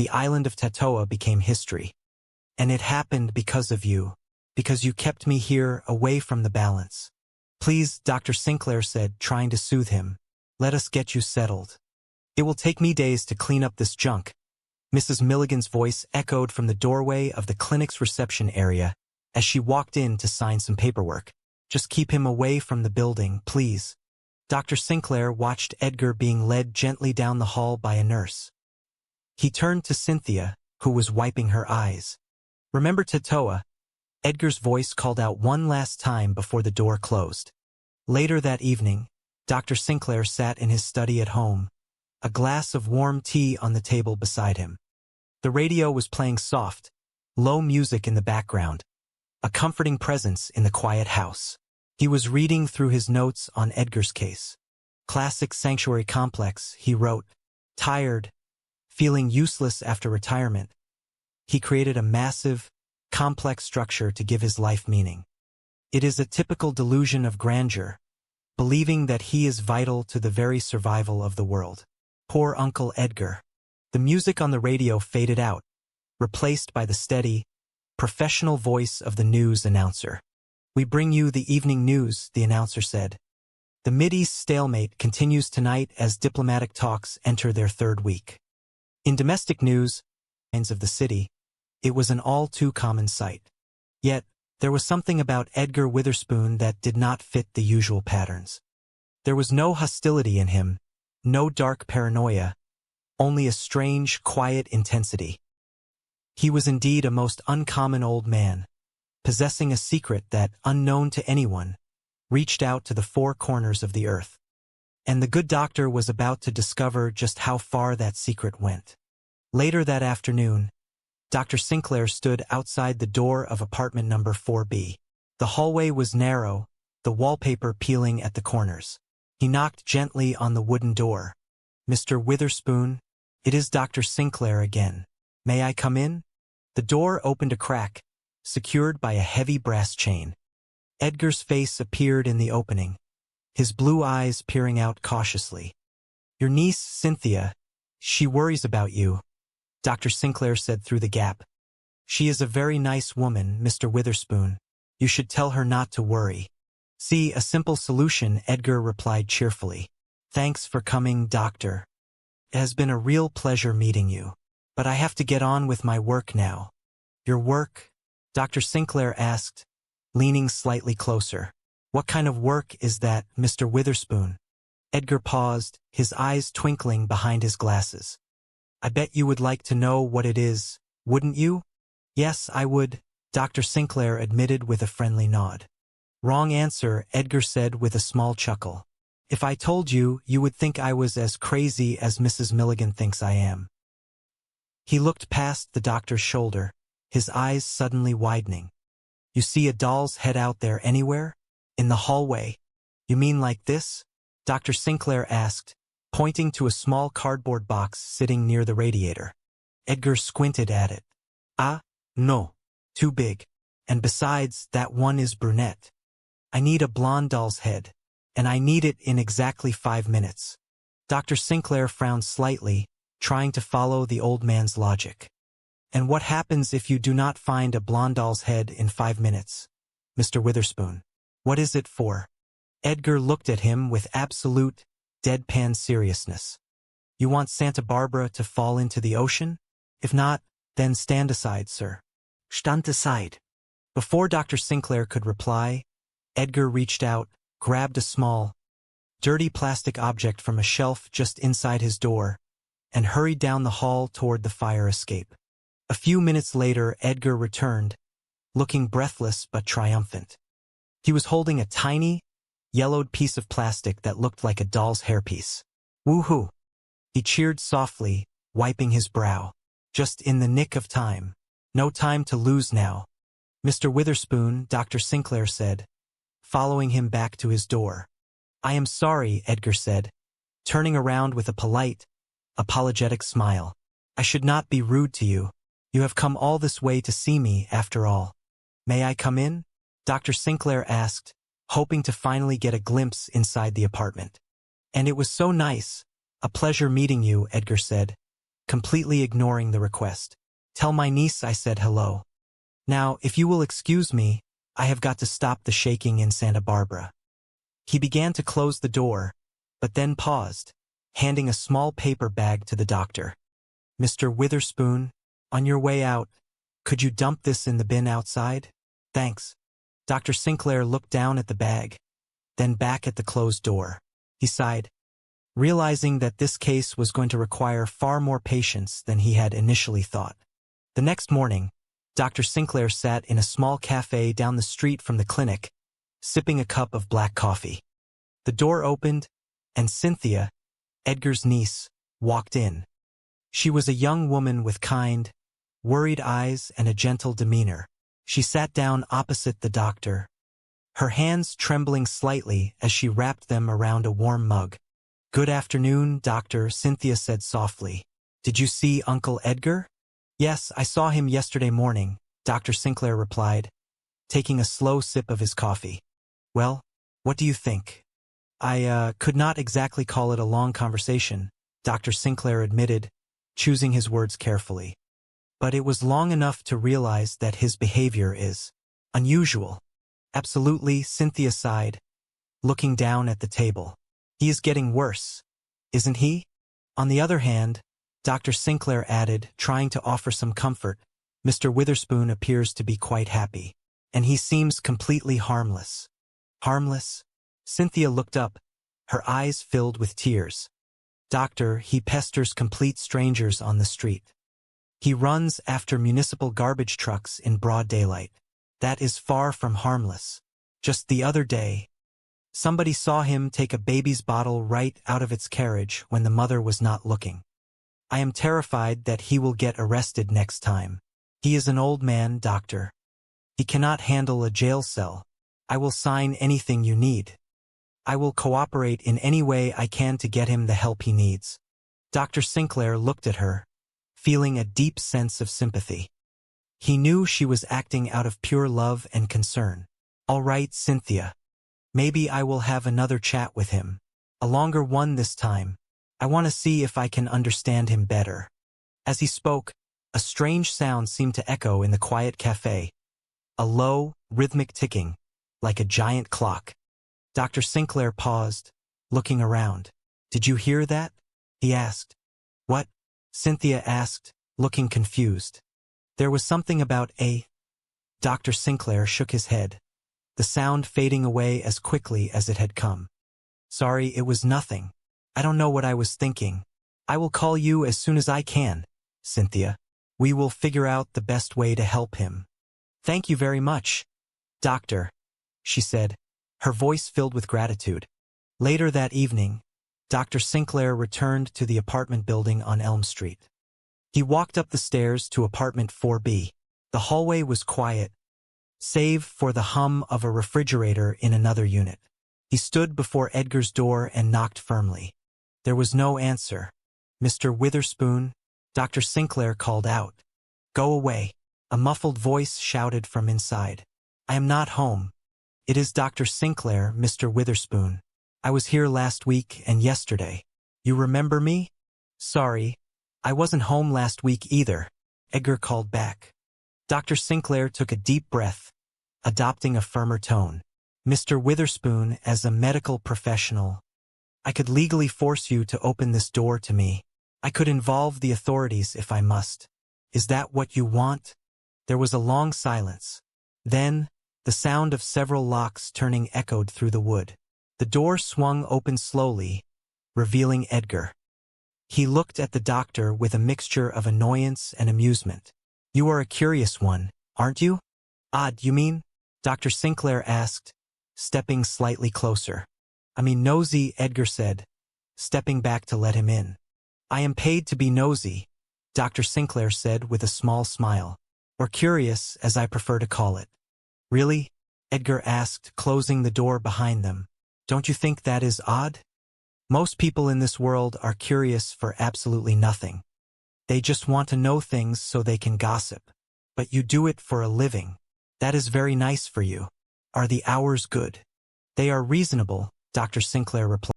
the island of Tatoa became history. And it happened because of you, because you kept me here away from the balance. Please, Dr. Sinclair said, trying to soothe him. Let us get you settled. It will take me days to clean up this junk. Mrs. Milligan's voice echoed from the doorway of the clinic's reception area as she walked in to sign some paperwork. Just keep him away from the building, please. Dr. Sinclair watched Edgar being led gently down the hall by a nurse. He turned to Cynthia, who was wiping her eyes. Remember Tatoa? Edgar's voice called out one last time before the door closed. Later that evening, Dr. Sinclair sat in his study at home, a glass of warm tea on the table beside him. The radio was playing soft, low music in the background, a comforting presence in the quiet house. He was reading through his notes on Edgar's case. Classic sanctuary complex, he wrote. Tired, feeling useless after retirement, he created a massive, complex structure to give his life meaning. It is a typical delusion of grandeur, believing that he is vital to the very survival of the world. Poor Uncle Edgar. The music on the radio faded out, replaced by the steady, professional voice of the news announcer. We bring you the evening news, the announcer said. The Mideast stalemate continues tonight as diplomatic talks enter their third week. In domestic news, of the city, it was an all-too-common sight. Yet, there was something about Edgar Witherspoon that did not fit the usual patterns. There was no hostility in him, no dark paranoia, only a strange, quiet intensity. He was indeed a most uncommon old man, possessing a secret that, unknown to anyone, reached out to the four corners of the earth. And the good doctor was about to discover just how far that secret went. Later that afternoon, Dr. Sinclair stood outside the door of apartment number 4B. The hallway was narrow, the wallpaper peeling at the corners. He knocked gently on the wooden door. Mr. Witherspoon, it is Dr. Sinclair again. May I come in? The door opened a crack, secured by a heavy brass chain. Edgar's face appeared in the opening, his blue eyes peering out cautiously. Your niece, Cynthia, she worries about you, Dr. Sinclair said through the gap. She is a very nice woman, Mr. Witherspoon. You should tell her not to worry. See, a simple solution, Edgar replied cheerfully. Thanks for coming, doctor. It has been a real pleasure meeting you. But I have to get on with my work now. Your work? Dr. Sinclair asked, leaning slightly closer. What kind of work is that, Mr. Witherspoon? Edgar paused, his eyes twinkling behind his glasses. I bet you would like to know what it is, wouldn't you? Yes, I would, Dr. Sinclair admitted with a friendly nod. Wrong answer, Edgar said with a small chuckle. If I told you, you would think I was as crazy as Mrs. Milligan thinks I am. He looked past the doctor's shoulder, his eyes suddenly widening. You see a doll's head out there anywhere? In the hallway? You mean like this? Dr. Sinclair asked, pointing to a small cardboard box sitting near the radiator. Edgar squinted at it. Ah, no. Too big. And besides, that one is brunette. I need a blonde doll's head, and I need it in exactly 5 minutes. Dr. Sinclair frowned slightly, trying to follow the old man's logic. And what happens if you do not find a blonde doll's head in 5 minutes? Mr. Witherspoon, what is it for? Edgar looked at him with absolute, deadpan seriousness. You want Santa Barbara to fall into the ocean? If not, then stand aside, sir. Stand aside. Before Dr. Sinclair could reply, Edgar reached out, grabbed a small, dirty plastic object from a shelf just inside his door, and hurried down the hall toward the fire escape. A few minutes later, Edgar returned, looking breathless but triumphant. He was holding a tiny, yellowed piece of plastic that looked like a doll's hairpiece. Woohoo! He cheered softly, wiping his brow. Just in the nick of time. No time to lose now. Mr. Witherspoon, Dr. Sinclair said, following him back to his door. I am sorry, Edgar said, turning around with a polite, apologetic smile. I should not be rude to you. You have come all this way to see me, after all. May I come in? Dr. Sinclair asked, hoping to finally get a glimpse inside the apartment. And it was so nice. A pleasure meeting you, Edgar said. completely ignoring the request. "Tell my niece I said hello. Now, if you will excuse me, I have got to stop the shaking in Santa Barbara." He began to close the door, but then paused, handing a small paper bag to the doctor. "Mr. Witherspoon, on your way out, could you dump this in the bin outside? Thanks." Dr. Sinclair looked down at the bag, then back at the closed door. He sighed, realizing that this case was going to require far more patience than he had initially thought. The next morning, Dr. Sinclair sat in a small cafe down the street from the clinic, sipping a cup of black coffee. The door opened, and Cynthia, Edgar's niece, walked in. She was a young woman with kind, worried eyes and a gentle demeanor. She sat down opposite the doctor, her hands trembling slightly as she wrapped them around a warm mug. "Good afternoon, Doctor," Cynthia said softly. "Did you see Uncle Edgar?" "Yes, I saw him yesterday morning," Dr. Sinclair replied, taking a slow sip of his coffee. "Well, what do you think?" I could not exactly call it a long conversation," Dr. Sinclair admitted, choosing his words carefully. "But it was long enough to realize that his behavior is unusual." "Absolutely," Cynthia sighed, looking down at the table. "He is getting worse, isn't he?" On the other hand, Dr. Sinclair added, trying to offer some comfort, "Mr. Witherspoon appears to be quite happy, and he seems completely harmless." "Harmless?" Cynthia looked up, her eyes filled with tears. "Doctor, he pesters complete strangers on the street. He runs after municipal garbage trucks in broad daylight. That is far from harmless. Just the other day, somebody saw him take a baby's bottle right out of its carriage when the mother was not looking. I am terrified that he will get arrested next time. He is an old man, doctor. He cannot handle a jail cell. I will sign anything you need. I will cooperate in any way I can to get him the help he needs." Dr. Sinclair looked at her, feeling a deep sense of sympathy. He knew she was acting out of pure love and concern. "All right, Cynthia. Maybe I will have another chat with him. A longer one this time. I want to see if I can understand him better." As he spoke, a strange sound seemed to echo in the quiet cafe. A low, rhythmic ticking, like a giant clock. Dr. Sinclair paused, looking around. "Did you hear that?" he asked. "What?" Cynthia asked, looking confused. "There was something about a—" Dr. Sinclair shook his head, the sound fading away as quickly as it had come. "Sorry, it was nothing. I don't know what I was thinking. I will call you as soon as I can, Cynthia. We will figure out the best way to help him." "Thank you very much, Doctor," she said, her voice filled with gratitude. Later that evening, Dr. Sinclair returned to the apartment building on Elm Street. He walked up the stairs to apartment 4B. The hallway was quiet, save for the hum of a refrigerator in another unit. He stood before Edgar's door and knocked firmly. There was no answer. "Mr. Witherspoon," Dr. Sinclair called out. "Go away," a muffled voice shouted from inside. "I am not home. It is Dr. Sinclair, Mr. Witherspoon. I was here last week and yesterday. You remember me?" "Sorry, I wasn't home last week either," Edgar called back. Dr. Sinclair took a deep breath, adopting a firmer tone. "Mr. Witherspoon, as a medical professional, I could legally force you to open this door to me. I could involve the authorities if I must. Is that what you want?" There was a long silence. Then, the sound of several locks turning echoed through the wood. The door swung open slowly, revealing Edgar. He looked at the doctor with a mixture of annoyance and amusement. "You are a curious one, aren't you?" "Odd, you mean?" Dr. Sinclair asked, stepping slightly closer. "I mean nosy," Edgar said, stepping back to let him in. "I am paid to be nosy," Dr. Sinclair said with a small smile. "Or curious, as I prefer to call it." "Really?" Edgar asked, closing the door behind them. "Don't you think that is odd? Most people in this world are curious for absolutely nothing. They just want to know things so they can gossip. But you do it for a living. That is very nice for you. Are the hours good?" "They are reasonable," Dr. Sinclair replied.